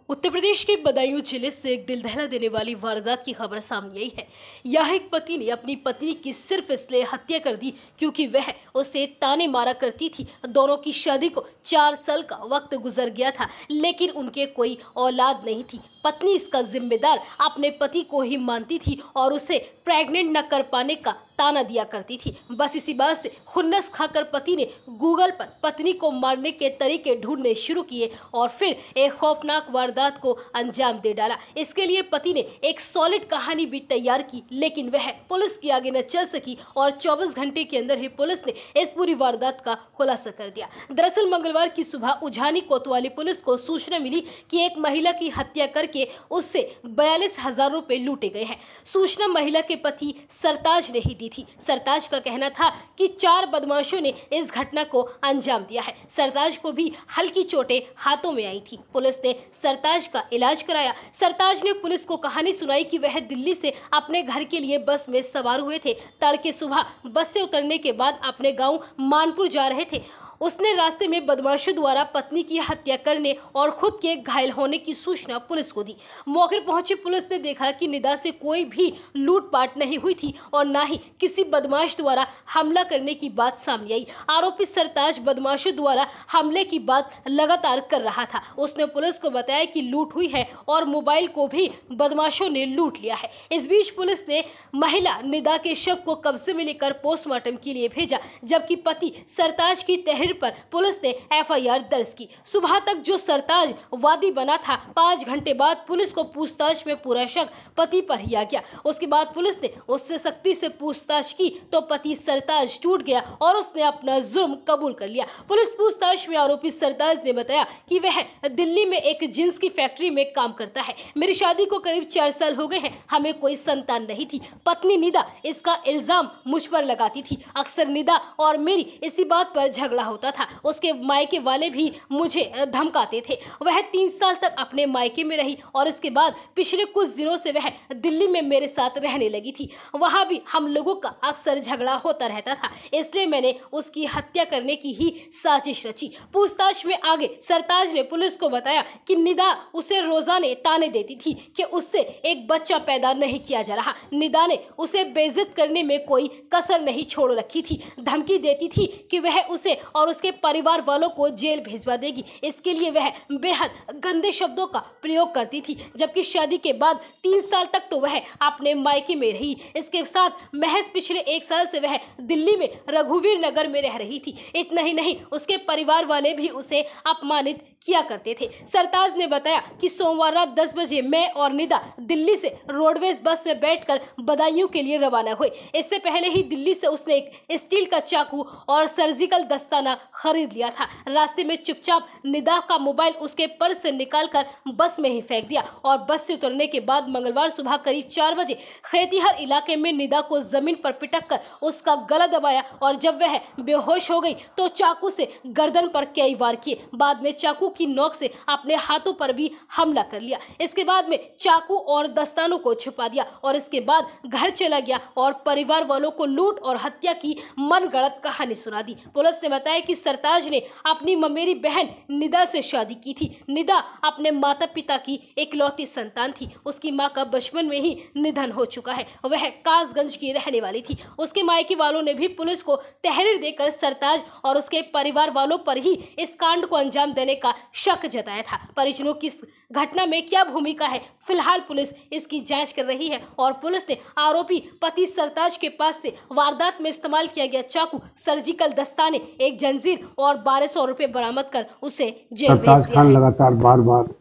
उत्तर प्रदेश के बदायूं जिले से एक दिल दहला देने वाली वारदात की खबर सामने आई है। यहाँ एक पति ने अपनी पत्नी की सिर्फ इसलिए हत्या कर दी क्योंकि वह उसे ताने मारा करती थी। दोनों की शादी को 4 साल का वक्त गुजर गया था, लेकिन उनके कोई औलाद नहीं थी। पत्नी इसका जिम्मेदार अपने पति को ही मानती थी और उसे प्रेग्नेंट न कर पाने का ताना दिया करती थी। बस इसी बात से खुन्नस खाकर पति ने गूगल पर पत्नी को मारने के तरीके ढूंढने शुरू किए और फिर एक खौफनाक वारदात को अंजाम दे डाला। इसके लिए पति ने एक सॉलिड कहानी भी तैयार की, लेकिन वह पुलिस के आगे न चल सकी और 24 घंटे के अंदर ही पुलिस ने इस पूरी वारदात का खुलासा कर दिया। दरअसल मंगलवार की सुबह उझानी कोतवाली पुलिस को सूचना मिली कि एक महिला की हत्या करके उससे 42,000 रुपए लूटे गए हैं। सूचना महिला के पति सरताज ने ही दी थी। सरताज का कहना था कि 4 बदमाशों ने इस घटना को अंजाम दिया है। सरताज को भी हल्की चोटें हाथों में आई थी। पुलिस ने सरताज का इलाज कराया। सरताज ने पुलिस को कहानी सुनाई कि वह दिल्ली से अपने घर के लिए बस में सवार हुए थे। तड़के सुबह बस से उतरने के बाद अपने गांव मानपुर जा रहे थे। उसने रास्ते में बदमाशों द्वारा पत्नी की हत्या करने और खुद के घायल होने की सूचना पुलिस को दी। मौके पर पहुंची पुलिस ने देखा कि निदा से कोई भी लूटपाट नहीं हुई थी और ना ही किसी बदमाश द्वारा हमला करने की बात सामने आई। आरोपी सरताज बदमाशों द्वारा हमले की बात लगातार कर रहा था। उसने पुलिस को बताया कि लूट हुई है और मोबाइल को भी बदमाशों ने लूट लिया है। इस बीच पुलिस ने महिला निदा के शव को कब्जे में लेकर पोस्टमार्टम के लिए भेजा, जबकि पति सरताज की पर पुलिस ने एफआईआर दर्ज की। सुबह तक जो सरताज वादी बना था, 5 घंटे बाद पुलिस को पूछताछ में पूरा शक पति पर ही आ गया। उसके बाद पुलिस ने उससे सख्ती से पूछताछ की तो पति सरताज टूट गया और उसने अपना जुर्म कबूल कर लिया। पुलिस पूछताछ में आरोपी सरताज ने बताया कि वह दिल्ली में एक जींस की फैक्ट्री में काम करता है। मेरी शादी को करीब 4 साल हो गए हैं, हमें कोई संतान नहीं थी। पत्नी निदा इसका इल्जाम मुझ पर लगाती थी। अक्सर निदा और मेरी इसी बात पर झगड़ा होता था। उसके मायके वाले भी मुझे धमकाते थे। वह 3 साल तक अपने मायके में रही और इसके बाद पिछले कुछ दिनों से वह दिल्ली में मेरे साथ रहने लगी थी। वहां भी हम लोगों का अक्सर झगड़ा होता रहता था, इसलिए मैंने उसकी हत्या करने की ही साजिश रची। पूछताछ में आगे सरताज ने पुलिस को बताया कि निदा उसे रोजाने ताने देती थी कि उससे एक बच्चा पैदा नहीं किया जा रहा। निदा ने उसे बेइज्जत करने में कोई कसर नहीं छोड़ रखी थी। धमकी देती थी कि वह उसे और उसके परिवार वालों को जेल भेजवा देगी। इसके लिए वह बेहद गंदे शब्दों का प्रयोग करती थी। जबकि शादी के बाद 3 साल तक तो वह अपने मायके में रही। इसके साथ महज पिछले 1 साल से वह दिल्ली में रघुवीर नगर में रह रही थी। इतना ही नहीं, उसके परिवार वाले भी उसे अपमानित किया करते थे। सरताज ने बताया कि सोमवार रात 10 बजे मैं और निदा दिल्ली से रोडवेज बस में बैठकर बदायूं के लिए रवाना हुए। इससे पहले ही दिल्ली से उसने एक स्टील का चाकू और सर्जिकल दस्ताना खरीद लिया था। रास्ते में चुपचाप निदा का मोबाइल उसके पर्स से निकालकर बस में ही फेंक दिया और बस से उतरने के बाद मंगलवार सुबह करीब 4 बजे खेतीहर इलाके में निदा को जमीन पर पिटक कर उसका गला दबाया और जब वह बेहोश हो गई तो चाकू से गर्दन पर कई वार किए। बाद में चाकू की नोक से अपने हाथों पर भी हमला कर लिया। इसके बाद में चाकू और दस्तानों को छुपा दिया और इसके बाद घर चला गया और परिवार वालों को लूट और हत्या की मनगढ़ंत कहानी सुना दी। पुलिस ने बताया कि सरताज ने अपनी ममेरी बहन निदा से शादी की थी। निदा अपने माता पिता की इकलौती संतान थी। उसकी मां का बचपन में ही निधन हो चुका है। वह कासगंज की रहने वाली थी। उसके मायके वालों ने भी पुलिस को तहरीर देकर सरताज और उसके परिवार वालों पर ही इस कांड को अंजाम देने का शक जताया था। परिजनों की इस घटना में क्या भूमिका है, फिलहाल पुलिस इसकी जांच कर रही है और पुलिस ने आरोपी पति सरताज के पास से वारदात में इस्तेमाल किया गया चाकू, सर्जिकल दस्ताने, एक जंजीर और 1200 रुपए बरामद कर उसे जेल भेज दिया। सरताज खान लगातार बार-बार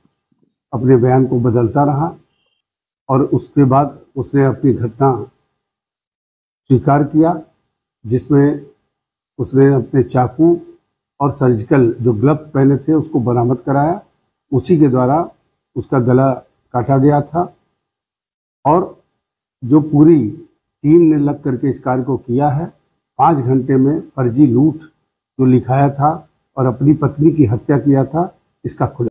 अपने बयान को बदलता रहा और उसके बाद उसने अपनी घटना स्वीकार किया, जिसमें उसने अपने चाकू और सर्जिकल जो ग्लव्स पहने थे उसको बरामद कराया। उसी के द्वारा उसका गला काटा गया था और जो पूरी टीम ने लग करके इस कार्य को किया है। 5 घंटे में फर्जी लूट जो लिखाया था और अपनी पत्नी की हत्या किया था, इसका खुलासा